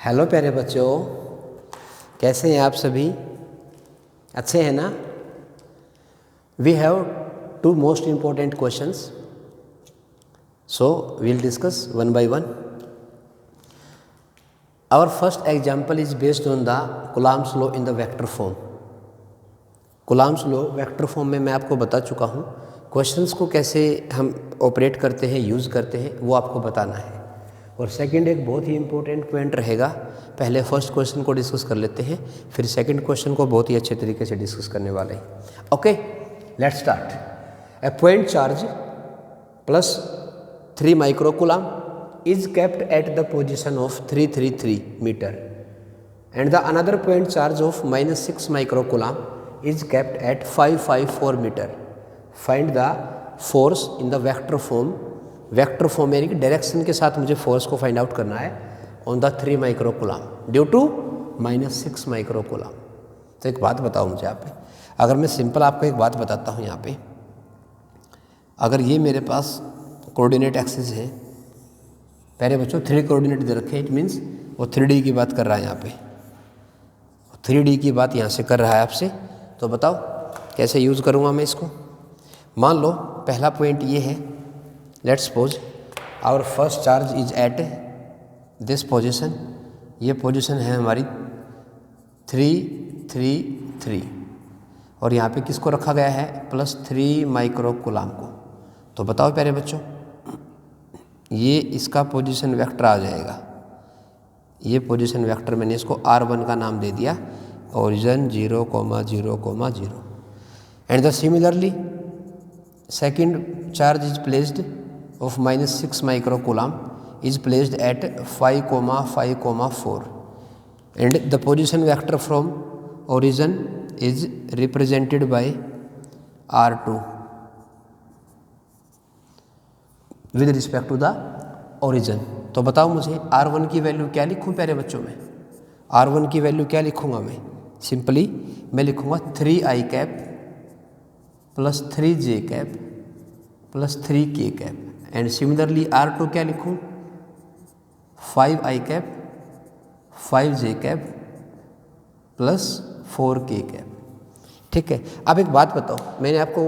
Hello प्यारे बच्चों, कैसे हैं आप सभी? अच्छे हैं ना? We have two most important questions, so we'll discuss one by one. Our first example is based on the Coulomb's law in the vector form. Coulomb's law vector form में मैं आपको बता चुका हूँ। क्वेश्चंस को कैसे हम ऑपरेट करते हैं, यूज़ करते हैं, वो आपको बताना है। और सेकंड एक बहुत ही इंपॉर्टेंट पॉइंट रहेगा। पहले फर्स्ट क्वेश्चन को डिस्कस कर लेते हैं, फिर सेकंड क्वेश्चन को बहुत ही अच्छे तरीके से डिस्कस करने वाले हैं। Okay, let's start. A point charge plus 3 microcoulomb is kept at the position of 333 meter and the another point charge of -6 microcoulomb is kept at 554 meter. Find the force in the vector form. Vector form यानी कि direction के साथ मुझे force को find out करना है on the 3 microcoulomb due to -6 microcoulomb. तो एक बात बताओ मुझे यहाँ पे, अगर मैं सिंपल आपको एक बात बताता हूँ यहाँ पे, अगर ये मेरे पास कोऑर्डिनेट एक्सिस है, पहले बच्चों 3 कोऑर्डिनेट दे रखे हैं, इट मीन्स वो 3D की बात कर रहा है यहाँ पे, 3D की बात यहाँ से कर रहा है आपसे। तो बताओ कैसे यूज़ करूँगा मैं इसको। मान लो पहला पॉइंट ये है, let's suppose our first charge is at this position. ये पोजीशन है हमारी 333 और यहाँ पे किसको रखा गया है? +3 माइक्रोकूलम को। तो बताओ प्यारे बच्चों, ये इसका पोजीशन वेक्टर आ जाएगा। ये पोजीशन वेक्टर मैंने इसको R1 का नाम दे दिया, origin 0, 0, 0। And the similarly second charge is placed of -6 microcoulomb is placed at 5, 5, 4 and the position vector from origin is represented by R2 with respect to the origin। तो बताओ मुझे R1 की value क्या लिखूं प्यारे बच्चों में? R1 की वैल्यू क्या लिखूंगा मैं? सिंपली मैं लिखूंगा 3i cap plus 3j cap plus 3k cap. And similarly R2 क्या लिखूँ? 5i cap 5j cap plus 4k cap. ठीक है, अब एक बात बताओ, मैंने आपको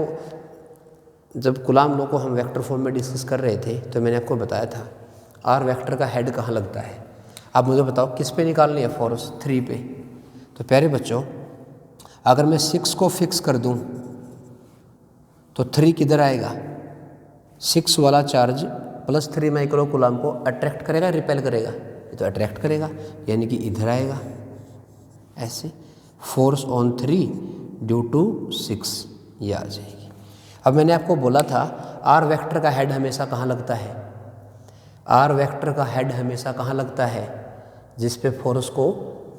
जब कूलॉम लॉ को हम वेक्टर फॉर्म में डिस्कस कर रहे थे तो मैंने आपको बताया था R वेक्टर का हेड कहाँ लगता है। अब मुझे बताओ किस पे निकालनी है फोर्स? 3 पे। तो प्यारे बच्चों, अगर मैं 6 को फिक्स कर दूँ तो 3 किधर आएगा? 6 वाला चार्ज +3 माइक्रोकूलम को अट्रैक्ट करेगा, रिपेल करेगा? ये तो अट्रैक्ट करेगा, यानी कि इधर आएगा ऐसे। फोर्स ऑन 3 ड्यू टू 6 ये आ जाएगी। अब मैंने आपको बोला था R वेक्टर का हेड हमेशा कहाँ लगता है? R वेक्टर का हेड हमेशा कहाँ लगता है? जिस पे फोर्स को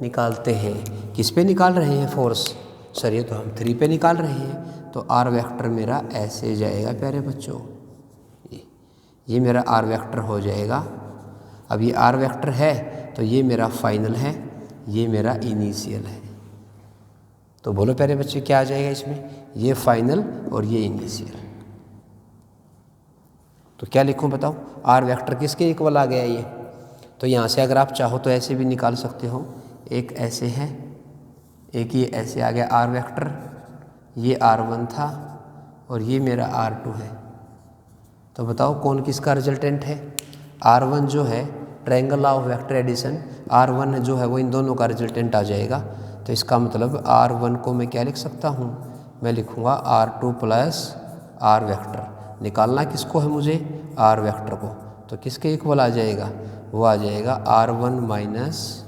निकालते हैं। किस पे निकाल रहे हैं फोर्स? सर ये तो हम 3 पे निकाल रहे हैं। तो R वेक्टर मेरा ऐसे जाएगा प्यारे बच्चों, ये मेरा R वेक्टर हो जाएगा। अब ये R वेक्टर है तो ये मेरा फाइनल है, ये मेरा इनिशियल है। तो बोलो प्यारे बच्चे क्या आ जाएगा इसमें? ये फाइनल और ये इनिशियल। तो क्या लिखूं बताओ? R वेक्टर किसके इक्वल आ गया ये? तो यहाँ से अगर आप चाहो तो ऐसे भी निकाल सकते हो, एक ऐसे है, एक ये ऐसे आ गया R वेक्टर, ये R1 था और ये मेरा R2 है। तो बताओ कौन किसका रिजल्टेंट है? R1 जो है triangle law of vector addition, R1 जो है वो इन दोनों का रिजल्टेंट आ जाएगा। तो इसका मतलब R1 को मैं क्या लिख सकता हूँ? मैं लिखूँगा R2 प्लस R वेक्टर। निकालना किसको है मुझे? R वेक्टर को। तो किसके इक्वल आ जाएगा? वो आ जाएगा R1 माइनस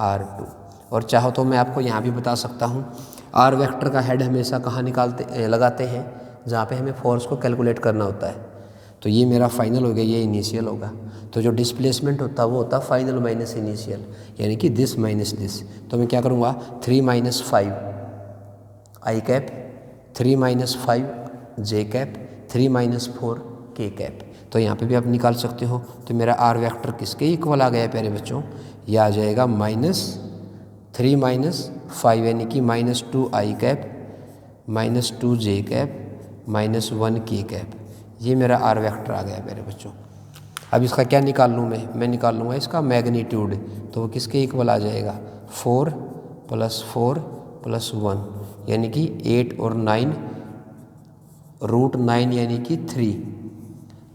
R2। और चाहो तो मैं आपको यहाँ भी बता सकता हूँ, R वेक्टर का हेड हमेशा कहाँ लगाते हैं? जहाँ पे हमें फोर्स को कैलकुलेट करना होता है। तो ये मेरा फाइनल हो गया, ये इनिशियल होगा। तो जो डिस्प्लेसमेंट होता है वो होता है फाइनल माइनस इनिशियल, यानी कि दिस माइनस दिस। तो मैं क्या करूँगा? 3 - 5 i cap, 3 - 5 j cap, 3 - 4 k cap. तो यहाँ पे भी आप निकाल सकते हो। तो मेरा R वेक्टर किसके इक्वल आ गया प्यारे बच्चों? ये आ जाएगा -3 - 5 यानी कि -2i cap, -2j cap, -1k cap. ये मेरा R वेक्टर आ गया मेरे बच्चों। अब इसका क्या निकाल लूँ मैं निकाल लूँगा इसका मैग्नीट्यूड, तो वो किसके इक्वल आ जाएगा 4 + 4 + 1 यानी कि 8 और 9 √9 यानी कि 3।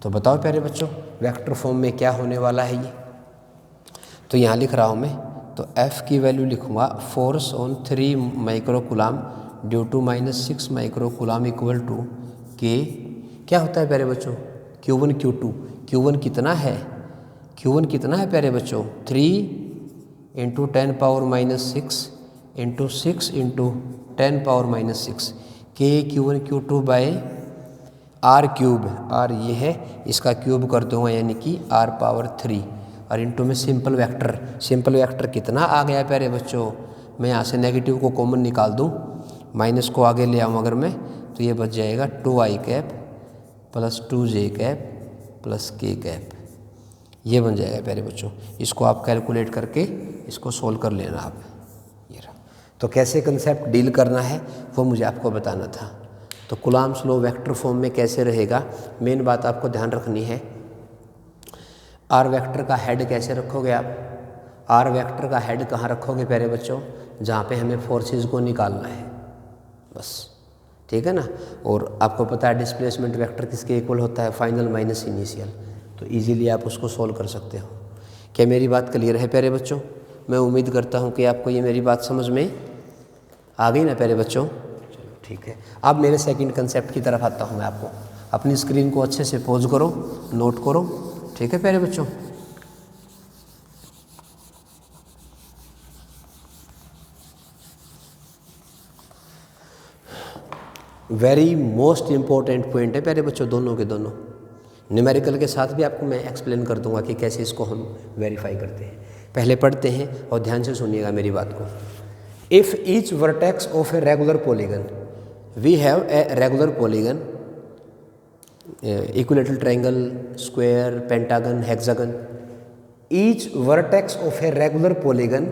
तो बताओ प्यारे बच्चों वेक्टर फॉर्म में क्या होने वाला है ये। तो यहाँ लिख रहा हूँ मैं, तो F की वैल्यू लिखूँगा force on 3 microcoulomb due to -6 microcoulomb equal to K, क्या होता है प्यारे बच्चों Q1 Q2। Q1 कितना है, Q1 कितना है प्यारे बच्चों 3 × 10⁻⁻6 × 6 × 10⁻⁻6 के Q1 Q2 bye R³ R ये है, इसका क्यूब कर दूँगा यानी कि R⁻3 और इंटू में सिंपल वेक्टर कितना आ गया प्यारे बच्चों। मैं यहाँ से नेगेटिव को कॉमन निकाल दूँ, माइनस को आगे ले आऊँ अगर मैं, तो ये बच जाएगा 2i cap + 2j cap + k cap, ये बन जाएगा प्यारे बच्चों। इसको आप कैलकुलेट करके इसको सोल्व कर लेना आप। ये रहा, तो कैसे कंसेप्ट डील करना है वो मुझे आपको बताना था। तो कूलम्ब्स लॉ वेक्टर फॉर्म में कैसे रहेगा, मेन बात आपको ध्यान रखनी है। आर वेक्टर का हेड कैसे रखोगे आप, आर वेक्टर का हेड कहाँ रखोगे प्यारे बच्चों, जहाँ पे हमें फोर्सेस को निकालना है बस, ठीक है ना। और आपको पता है डिस्प्लेसमेंट वेक्टर किसके इक्वल होता है, फाइनल माइनस इनिशियल, तो इजीली आप उसको सोल्व कर सकते हो। क्या मेरी बात क्लियर है प्यारे बच्चों। मैं उम्मीद करता हूँ कि आपको ये मेरी बात समझ में आ गई ना प्यारे बच्चों। चलो ठीक है, अब मेरे सेकंड कंसेप्ट की तरफ आता हूँ मैं आपको। अपनी स्क्रीन को अच्छे से पॉज करो, नोट करो, ठीक है प्यारे बच्चों। वेरी मोस्ट इम्पोर्टेंट पॉइंट है प्यारे बच्चों, दोनों के दोनों। न्यूमेरिकल के साथ भी आपको मैं एक्सप्लेन कर दूंगा कि कैसे इसको हम वेरीफाई करते हैं। पहले पढ़ते हैं और ध्यान से सुनिएगा मेरी बात को। If each vertex of a regular polygon, we have a regular polygon, equilateral triangle, square, pentagon, hexagon, each vertex of a regular polygon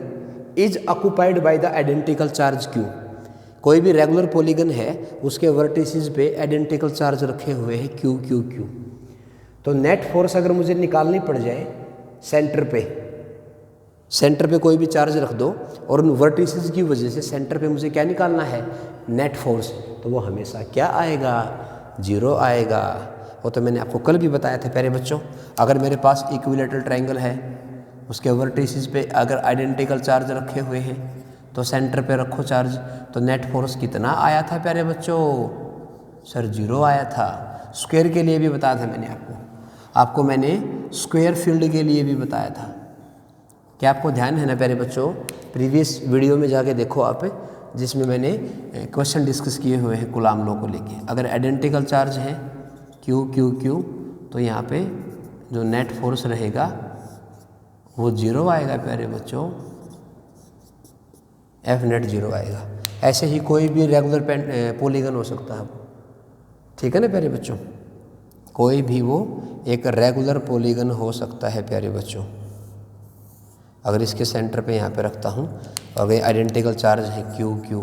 is occupied by the identical charge Q। कोई भी रेगुलर पॉलीगन है उसके vertices पे identical charge रखे हुए हैं Q Q Q। तो net force अगर मुझे निकालनी पड़ जाए सेंटर पे कोई भी चार्ज रख दो और उन वर्टिसेस की वजह से सेंटर पे मुझे क्या निकालना है, नेट फोर्स, तो वो हमेशा क्या आएगा, 0 आएगा। वो तो मैंने आपको कल भी बताया था प्यारे बच्चों। अगर मेरे पास इक्विलेटरल ट्रायंगल है, उसके वर्टिसेस पे अगर आइडेंटिकल चार्ज रखे हुए हैं तो सेंटर पे रखो चार्ज, तो नेट फोर्स कितना आया था प्यारे बच्चों, सर 0 आया था। स्क्वायर के लिए भी बताया था मैंने आपको मैंने स्क्वायर फील्ड के लिए भी बताया था। क्या आपको ध्यान है ना प्यारे बच्चों, प्रीवियस वीडियो में जाके देखो आप, जिसमें मैंने क्वेश्चन डिस्कस किए हुए हैं कूलम्ब लॉ को लेके। अगर आइडेंटिकल चार्ज है Q Q Q, तो यहाँ पे जो नेट फोर्स रहेगा वो 0 आएगा प्यारे बच्चों, F नेट 0 आएगा। ऐसे ही कोई भी रेगुलर पॉलीगन हो सकता है, ठीक है ना प्यारे बच्चों, कोई भी वो एक रेगुलर पॉलीगन हो सकता है प्यारे बच्चों। अगर इसके सेंटर पे यहाँ पे रखता हूँ, अगर आइडेंटिकल चार्ज है Q Q,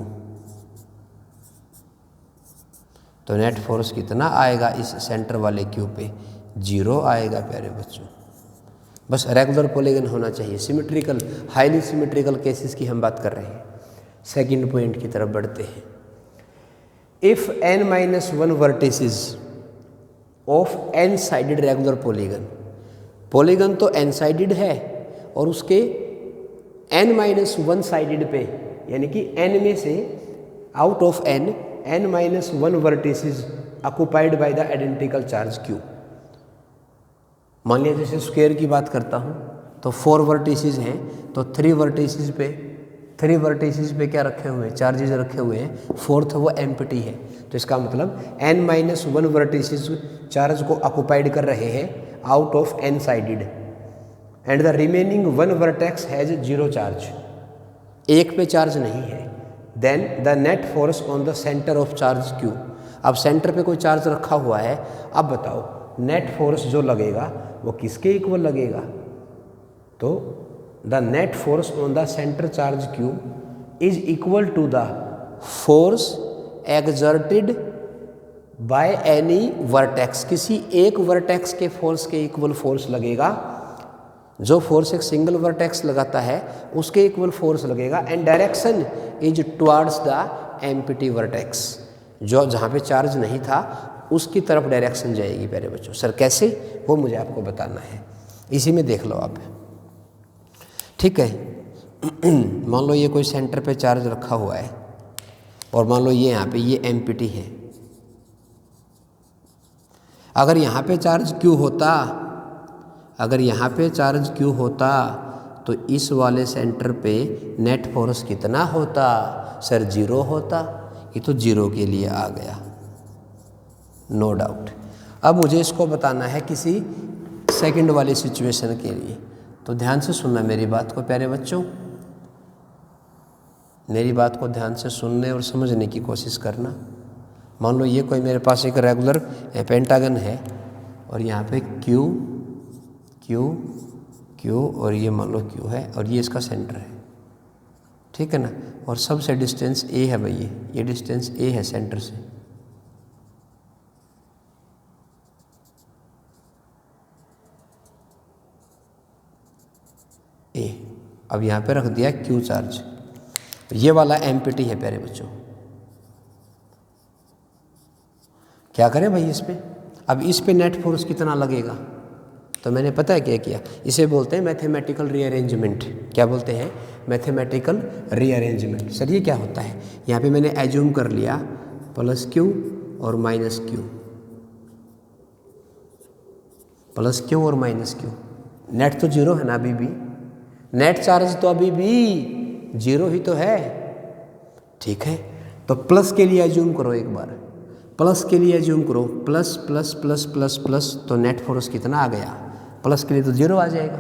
तो नेट फोर्स कितना आएगा इस सेंटर वाले Q पे, 0 आएगा प्यारे बच्चों। बस रेगुलर पॉलीगन होना चाहिए। सिमेट्रिकल, हाईली सिमेट्रिकल केसेस की हम बात कर रहे हैं। सेकंड पॉइंट की तरफ बढ़ते हैं। If n-1 vertices of n sided regular polygon, polygon तो n साइडेड है और उसके n-1 साइडेड पे, यानी कि n में से out of n-1 vertices occupied by the identical charge Q। मान लिया जैसे स्क्वायर की बात करता हूँ तो 4 वर्टिसेस हैं, तो 3 वर्टिसेस पे क्या रखे हुए हैं, चार्जेस रखे हुए हैं, फोर्थ वो एम्प्टी है। तो इसका मतलब n-1 वर्टिसेस चार्ज को ऑक्युपाइड कर रहे हैं out of n sided, and the remaining 1 vertex has 0 charge, एक पे चार्ज नहीं है। Then the net force on the center of charge Q। अब सेंटर पे कोई चार्ज रखा हुआ है, अब बताओ नेट फोर्स जो लगेगा वो किसके इक्वल लगेगा, तो the net force on the center charge Q is equal to the force exerted by any vertex, किसी एक वर्टेक्स के फोर्स के इक्वल फोर्स लगेगा। जो फोर्स एक सिंगल वर्टेक्स लगाता है उसके इक्वल फोर्स लगेगा। And direction is towards the empty vertex, जो जहाँ पे चार्ज नहीं था उसकी तरफ डायरेक्शन जाएगी प्यारे बच्चों। सर कैसे, वो मुझे आपको बताना है, इसी में देख लो आप। ठीक है, मान लो ये कोई सेंटर पे चार्ज रखा हुआ है और मान लो ये यहाँ पे ये एम्प्टी है। अगर यहाँ पे चार्ज क्यू होता, अगर यहाँ पे चार्ज क्यू होता तो इस वाले सेंटर पे नेट फोर्स कितना होता? सर 0 होता। ये तो 0 के लिए आ गया, नो डाउट। अब मुझे इसको बताना है किसी सेकंड वाली सिचुएशन के लिए, तो ध्यान से सुनना मेरी बात को प्यारे बच्चों, मेरी बात को ध्यान से सुनने और समझने की कोशिश करना। मान लो ये कोई मेरे पास एक रेगुलर पेंटागन है और यहाँ पे क्यू क्यू क्यू और ये मान लो क्यू है और ये इसका सेंटर है, ठीक है ना। और सबसे डिस्टेंस ए है भाई, ये डिस्टेंस ए है सेंटर से। ए, अब यहाँ पे रख दिया क्यू चार्ज, ये वाला एम्प्टी है प्यारे बच्चों। क्या करें भाई इस पे? अब इस पे नेट फोर्स कितना लगेगा? तो मैंने पता है क्या किया, इसे बोलते हैं मैथमेटिकल रीअरेंजमेंट। क्या बोलते हैं? Mathematical rearrangement. सर ये क्या होता है? यहाँ पे मैंने एज्यूम कर लिया प्लस क्यू और माइनस क्यू, प्लस क्यू और माइनस क्यू। नेट तो 0 है ना अभी भी, नेट चार्ज तो अभी भी 0 ही तो है, ठीक है। तो प्लस के लिए एज्यूम करो एक बार, प्लस के लिए एज्यूम करो, plus plus plus plus plus, तो नेट फोर्स कितना आ गया? प्लस के लिए तो 0 आ जाएगा,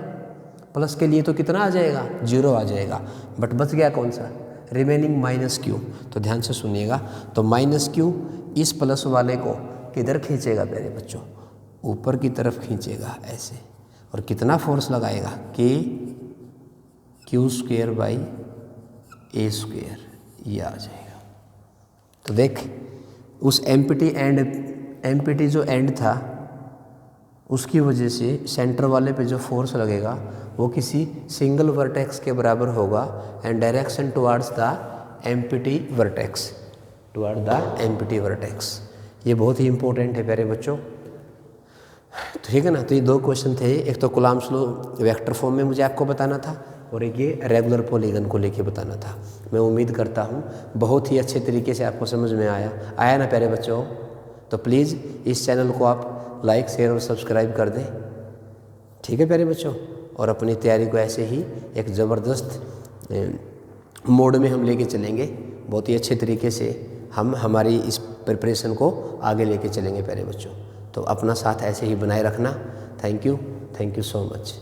प्लस के लिए तो कितना आ जाएगा? 0 आ जाएगा। बट बच गया कौन सा? Remaining minus Q. तो ध्यान से सुनिएगा, तो माइनस क्यू इस प्लस वाले को किधर खींचेगा मेरे बच्चों? ऊपर की तरफ खींचेगा ऐसे, और कितना फोर्स लगाएगा? के Q square by A square, ये आ जाएगा। तो देख उस एम्प्टी जो एंड था उसकी वजह से सेंटर वाले पे जो फोर्स लगेगा वो किसी सिंगल वर्टेक्स के बराबर होगा। And direction towards the empty vertex, toward the empty vertex. ये बहुत ही इंपॉर्टेंट है प्यारे बच्चों, ठीक है ना। तो ये 2 क्वेश्चन थे, एक तो कूलम्ब्स लॉ वेक्टर फॉर्म में मुझे आपको बताना था और एक ये रेगुलर पॉलीगन को लेके बताना था। मैं उम्मीद करता हूँ बहुत ही अच्छे तरीके से आपको समझ में आया ना प्यारे बच्चों। तो प्लीज़ इस चैनल को आप लाइक शेयर और सब्सक्राइब कर दें, ठीक है प्यारे बच्चों। और अपनी तैयारी को ऐसे ही एक ज़बरदस्त मोड में हम लेके चलेंगे, बहुत ही अच्छे तरीके से हम हमारी इस प्रिपरेशन को आगे लेके चलेंगे प्यारे बच्चों। तो अपना साथ ऐसे ही बनाए रखना। Thank you so much.